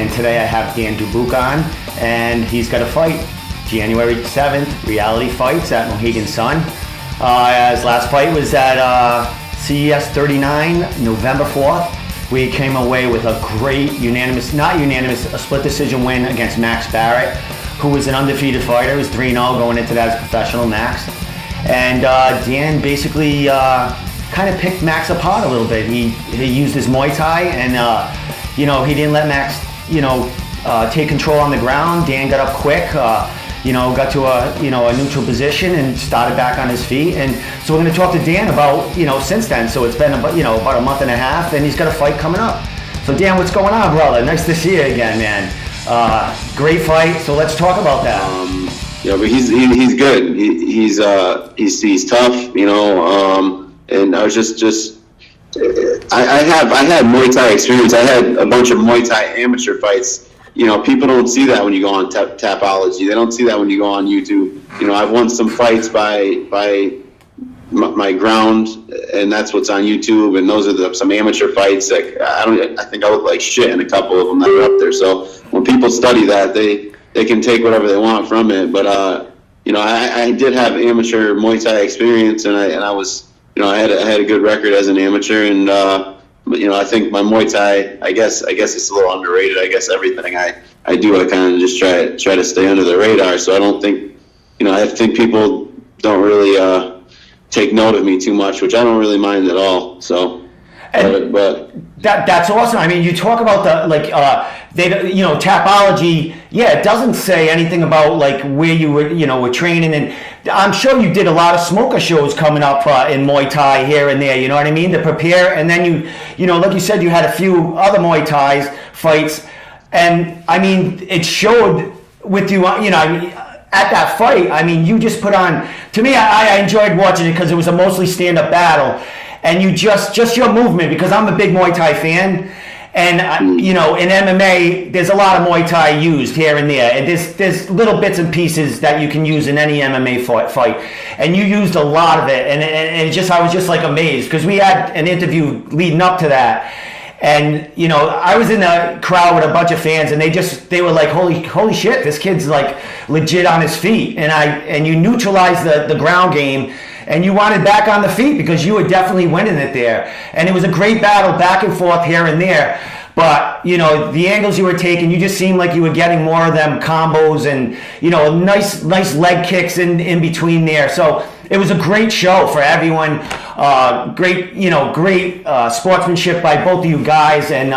and today I have Dan Dubuque on, and he's got a fight. January 7th, Reality Fights at Mohegan Sun. His last fight was at CES 39, November 4th. We came away with a great a split decision win against Max Barrett, who was an undefeated fighter. He was 3-0 going into that as a professional, Max. And Dan basically kind of picked Max apart a little bit. He used his Muay Thai, and he didn't let Max take control on the ground. Dan got up quick. Got to a neutral position and started back on his feet. And so we're going to talk to Dan about, since then. So it's been about a month and a half, and he's got a fight coming up. So Dan, what's going on, brother? Nice to see you again, man. Great fight. So let's talk about that. But he's good. He's tough, and I was just I had Muay Thai experience. I had a bunch of Muay Thai amateur fights. People don't see that when you go on Tapology. They don't see that when you go on YouTube. I've won some fights by my ground, and that's what's on YouTube. And those are some amateur fights that I think I look like shit in a couple of them that are up there. So when people study that, they can take whatever they want from it. But I did have amateur Muay Thai experience, and I was I had a good record as an amateur, and I think my Muay Thai, I guess it's a little underrated. I guess everything I do, I kind of just try to stay under the radar. So I don't think, I think people don't really take note of me too much, which I don't really mind at all. So, but that's awesome. I mean, you talk about Tapology. Yeah, it doesn't say anything about where you were training, and I'm sure you did a lot of smoker shows coming up in Muay Thai here and there. You know what I mean, to prepare, and then like you said, you had a few other Muay Thai fights, and I mean, it showed with you. At that fight, I mean, you just put on. To me, I enjoyed watching it because it was a mostly stand-up battle, and you just your movement, because I'm a big Muay Thai fan. And, in MMA, there's a lot of Muay Thai used here and there. And there's little bits and pieces that you can use in any MMA fight. And you used a lot of it. And I was just amazed, because we had an interview leading up to that. And, I was in the crowd with a bunch of fans, and they were like, holy shit, this kid's legit on his feet. And you neutralized the ground game, and you wanted back on the feet because you were definitely winning it there. And it was a great battle back and forth here and there. But, the angles you were taking, you just seemed like you were getting more of them combos and, nice leg kicks in between there. So it was a great show for everyone. Great sportsmanship by both of you guys. And,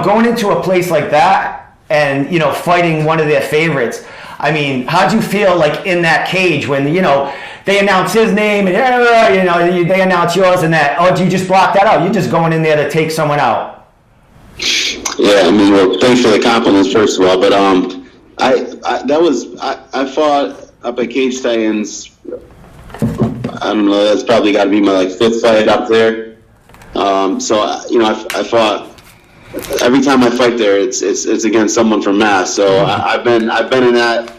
going into a place like that and, fighting one of their favorites. I mean, how'd you feel in that cage when, they announce his name and, they announce yours and that? Or do you just block that out? You're just going in there to take someone out. Yeah, I mean, well, thanks for the compliments, first of all. But I fought up at Cage Titans. I don't know, that's probably got to be my fifth fight up there. I fought. Every time I fight there, it's against someone from Mass. So I've been in that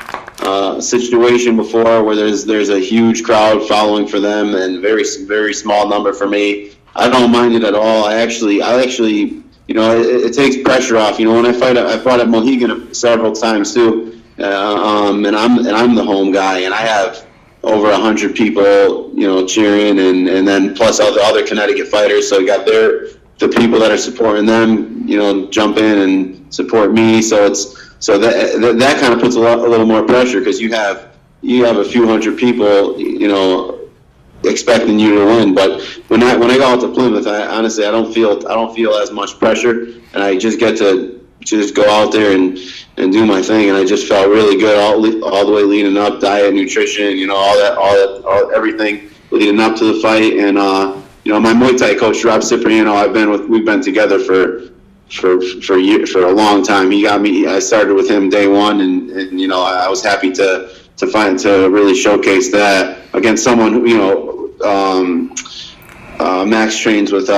situation before where there's a huge crowd following for them and very very small number for me. I don't mind it at all. I actually it takes pressure off. When I fought at Mohegan several times too, and I'm the home guy, and I have over 100 people cheering, and then plus all the other Connecticut fighters. So you got the people that are supporting them, jump in and support me. So that kind of puts a little more pressure, because you have a few hundred people, expecting you to win. But when I go out to Plymouth, I don't feel as much pressure, and I just get to just go out there and do my thing. And I just felt really good all the way leading up, diet, nutrition, all everything leading up to the fight. And my Muay Thai coach, Rob Cipriano, we've been together for a long time. He got me. I started with him day one, and I was happy to really showcase that against someone who Max trains with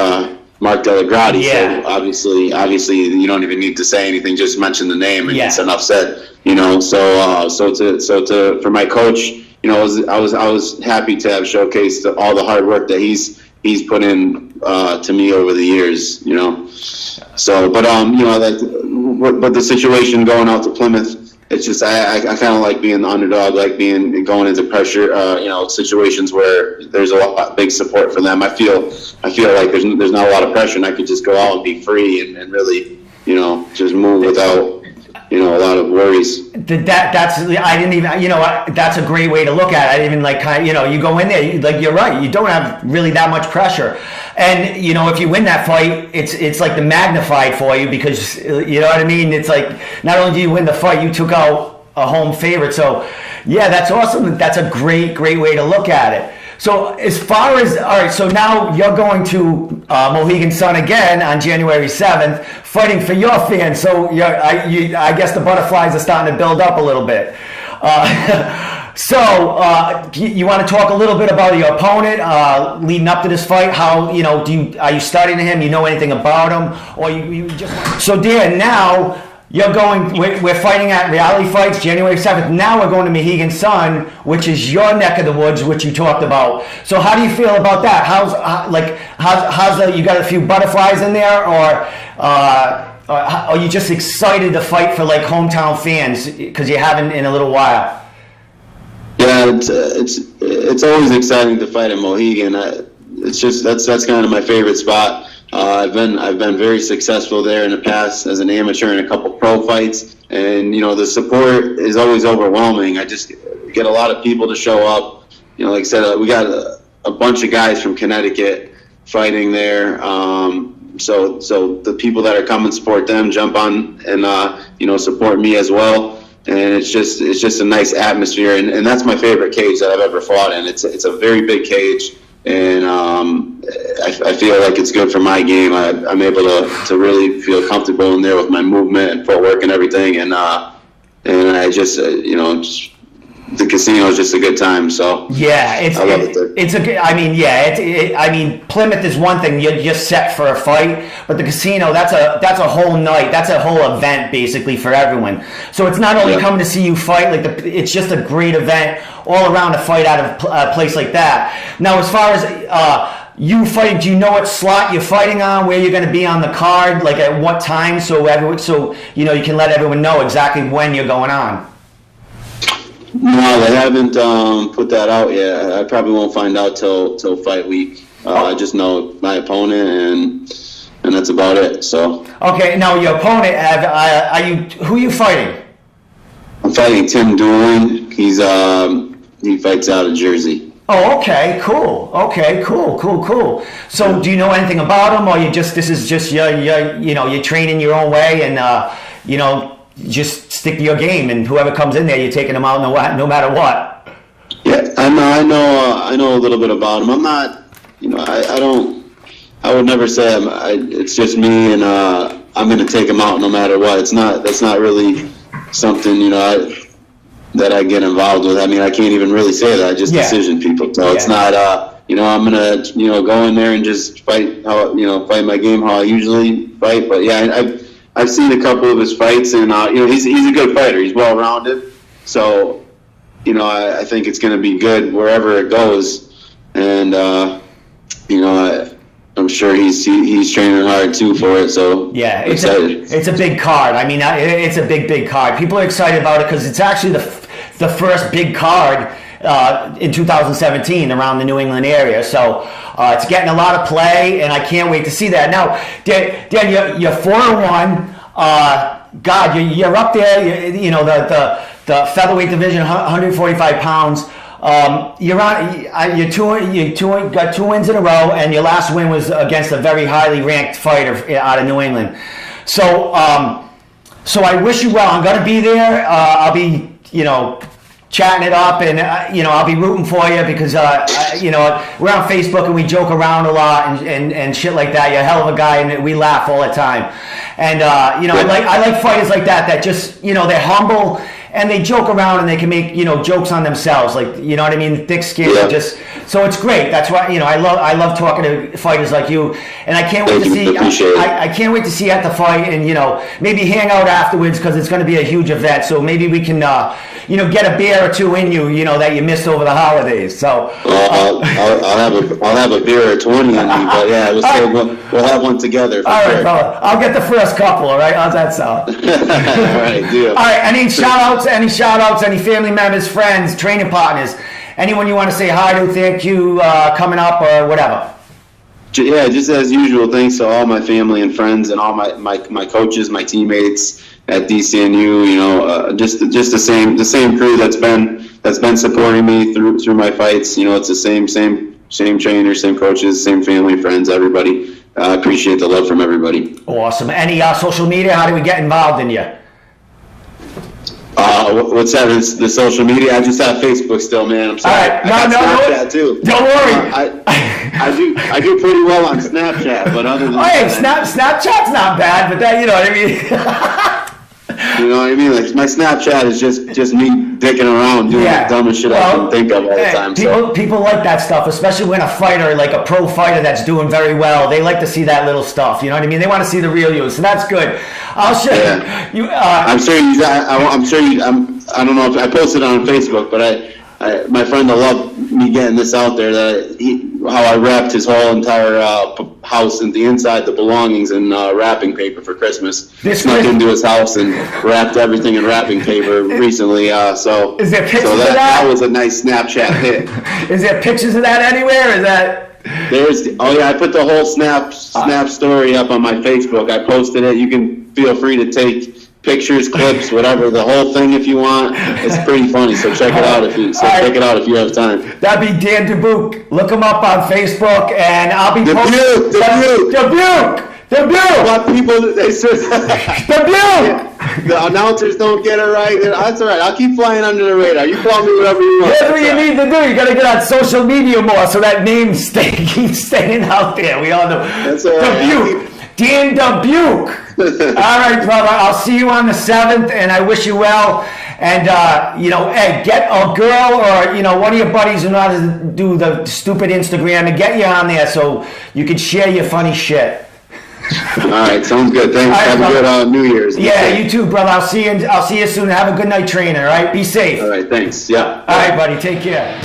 Mark Delagrati. Yeah. So obviously you don't even need to say anything, just mention the name and it's enough said. So for my coach, I was happy to have showcased all the hard work that he's put in to me over the years, So, but but the situation going out to Plymouth, it's just I kind of like being the underdog, like going into pressure, situations where there's a lot big support for them. I feel like there's not a lot of pressure, and I could just go out and be free and really, just move without, a lot of worries. That's I didn't even that's a great way to look at it. I didn't even you go in there, you're right, you don't have really that much pressure, and if you win that fight, it's like the magnified for you, because you know what I mean. It's like not only do you win the fight, you took out a home favorite. So yeah, that's awesome. That's a great way to look at it. So as far as, all right, so now you're going to Mohegan Sun again on January 7th, fighting for your fans. So I guess the butterflies are starting to build up a little bit. You want to talk a little bit about your opponent leading up to this fight? How, are you studying him? You know anything about him? Or you just... So Dan, now... we're fighting at Reality Fights January 7th. Now we're going to Mohegan Sun, which is your neck of the woods, which you talked about. So how do you feel about that? You got a few butterflies in there, or are you just excited to fight for hometown fans because you haven't in a little while? Yeah, it's always exciting to fight in Mohegan. That's kind of my favorite spot. I've been very successful there in the past as an amateur in a couple pro fights, and the support is always overwhelming. I just get a lot of people to show up. Like I said, we got a bunch of guys from Connecticut fighting there. So the people that are coming support them, jump on and support me as well. And it's just a nice atmosphere, and that's my favorite cage that I've ever fought in. It's a very big cage. And I feel like it's good for my game. I'm able to really feel comfortable in there with my movement and footwork and everything. And I just the casino is just a good time. So yeah, I love it there. It's a good. I mean, Plymouth is one thing. You're just set for a fight, but the casino, that's a whole night. That's a whole event basically for everyone. So it's not only coming to see you fight. It's just a great event all around to fight out of a place like that. Now, as far as you fighting, do you know what slot you're fighting on, where you're going to be on the card, at what time, so you can let everyone know exactly when you're going on? No, they haven't put that out yet. I probably won't find out till fight week. I just know my opponent, and that's about it. So okay, now your opponent, who are you fighting? I'm fighting Tim Doolin. He fights out of Jersey. Oh, okay, cool. Okay, cool. So, do you know anything about him, or this is just you're training your own way, and just stick to your game, and whoever comes in there, you're taking them out no matter what? Yeah, I know a little bit about him. I'm not, I would never say it's just me, and I'm going to take him out no matter what. That's not really something, that I get involved with. I mean, I can't even really say that. Just decision people. So it's not, I'm gonna, go in there and just fight fight my game how I usually fight. But yeah, I've seen a couple of his fights, and he's a good fighter. He's well rounded. So, I think it's gonna be good wherever it goes. And I'm sure he's training hard too for it. So yeah, it's a big card. I mean, it's a big card. People are excited about it because it's actually the first big card in 2017 around the New England area. So it's getting a lot of play, and I can't wait to see that. Now, Dan, you're 4-1. God, you're up there. The featherweight division, 145 pounds. You're got 2 wins in a row, and your last win was against a very highly ranked fighter out of New England. So I wish you well. I'm going to be there. I'll be, chatting it up, and I'll be rooting for you because we're on Facebook and we joke around a lot and shit like that. You're a hell of a guy, and we laugh all the time. And I like fighters like that just they're humble. And they joke around, and they can make jokes on themselves, you know what I mean, thick skin. Yeah. So it's great. That's why I love talking to fighters like you, and I can't wait to see. I can't wait to see you at the fight, and maybe hang out afterwards because it's going to be a huge event. So maybe we can get a beer or two in you, that you missed over the holidays. So I'll have a beer or 20 in me, but yeah, we'll have one together. All right, brother. I'll get the first couple. All right, how's that sound? All right, deal. All right. Any shout outs? Any family members, friends, training partners? Anyone you want to say hi to? Thank you coming up or whatever. Yeah, just as usual. Thanks to all my family and friends and all my coaches, my teammates at DCNU. Just the same crew that's been supporting me through my fights. It's the same trainers, same coaches, same family, friends, everybody. I appreciate the love from everybody. Awesome. Any social media? How do we get involved in you? What's that? The social media? I just have Facebook still, man. I'm sorry. All right. I got Snapchat too. Don't worry. I do pretty well on Snapchat, but other than Snapchat's not bad, but that, you know what I mean? You know what I mean? Like my Snapchat is just me dicking around doing the dumbest shit I can think of all the time. People like that stuff, especially when a fighter, like a pro fighter that's doing very well, they like to see that little stuff. You know what I mean? They want to see the real you, so that's good. I'll show you. I'm sure you. I don't know if I posted it on Facebook, but my friend will love me getting this out there. How I wrapped his whole entire house and the inside, the belongings in wrapping paper for Christmas. Snuck into his house and wrapped everything in wrapping paper recently. So is there pictures of that? That was a nice Snapchat hit. Is there pictures of that anywhere? Is that? I put the whole snap story up on my Facebook. I posted it. You can feel free to take pictures, clips, whatever, the whole thing if you want. It's pretty funny, so check it out if you have time. That'd be Dan Dubuque. Look him up on Facebook, and I'll be Dubuque. A lot of people Dubuque. The announcers don't get it right. That's all right. I'll keep flying under the radar. You call me whatever you want. That's what you need to do. You got to get on social media more so that name keeps staying out there. We all know. That's all right. Dubuque. Dan Dubuque. All right, brother. I'll see you on the 7th, and I wish you well. And, hey, get a girl or, one of your buddies who know how to do the stupid Instagram and get you on there so you can share your funny shit. All right, sounds good. Thanks. Right, have a good New Year's. Yeah, you too, brother. I'll see you soon. Have a good night training, all right? Be safe. All right, thanks. Yeah. All right, buddy. Take care.